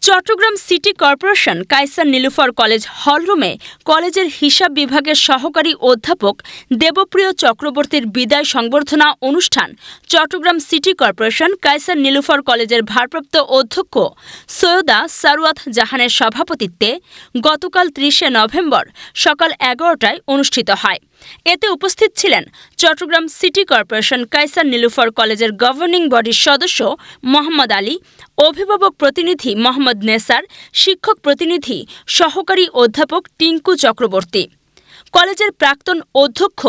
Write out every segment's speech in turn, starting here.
Chittagong city corporation Kaiser Nilufar college হলরুমে কলেজের হিসাব বিভাগের সহকারী অধ্যাপক দেবপ্রিয় চক্রবর্তীর বিদায় সংবর্ধনা অনুষ্ঠান চট্টগ্রাম সিটি কর্পোরেশন কায়সার নীলুফার কলেজের ভারপ্রাপ্ত অধ্যক্ষ সৈয়দা সারওয়াত জাহানের সভাপতিত্বে গতকাল ৩০ নভেম্বর সকাল ১১টায় অনুষ্ঠিত হয়। এতে উপস্থিত ছিলেন চট্টগ্রাম সিটি কর্পোরেশন কায়সার নীলুফার কলেজের গভর্নিং বডির সদস্য মোহাম্মদ আলী, অভিভাবক প্রতিনিধি মোহাম্মদ নেসার, শিক্ষক প্রতিনিধি সহকারী অধ্যাপক টিঙ্কু চক্রবর্তী, কলেজের প্রাক্তন অধ্যক্ষ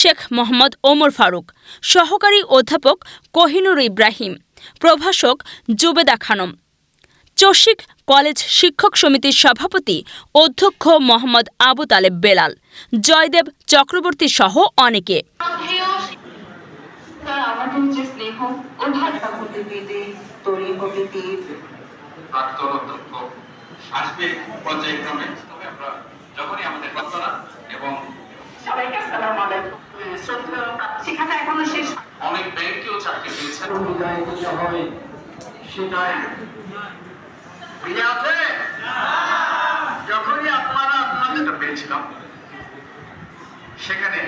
শেখ মোহাম্মদ ওমর ফারুক, সহকারী অধ্যাপক কোহিনুর ইব্রাহিম, প্রভাষক জুবেদা খানম, চসিক কলেজ শিক্ষক সমিতির সভাপতি অধ্যক্ষ মোহাম্মদ আবু তালেব বেলাল, জয়দেব চক্রবর্তী সহ অনেকে। অনেক ব্যাংকেও চাকরি পেয়েছেন। যখনই আপনারা আপনাদের পেয়েছিলাম সেখানে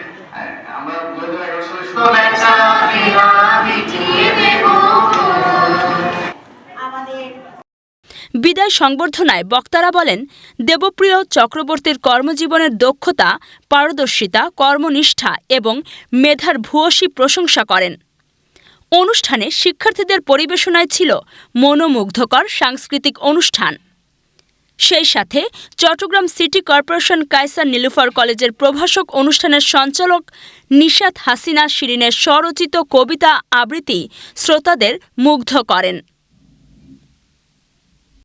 আমরা 2011 সালে বিদায় সংবর্ধনায় বক্তারা বলেন, দেবপ্রিয় চক্রবর্তীর কর্মজীবনের দক্ষতা, পারদর্শিতা, কর্মনিষ্ঠা এবং মেধার ভূয়সী প্রশংসা করেন। অনুষ্ঠানে শিক্ষার্থীদের পরিবেশনায় ছিল মনোমুগ্ধকর সাংস্কৃতিক অনুষ্ঠান। সেই সাথে চট্টগ্রাম সিটি কর্পোরেশন কায়সার নীলুফার কলেজের প্রভাষক অনুষ্ঠানের সঞ্চালক নিশাত হাসিনা শিরিনের স্বরচিত কবিতা আবৃত্তি শ্রোতাদের মুগ্ধ করেন।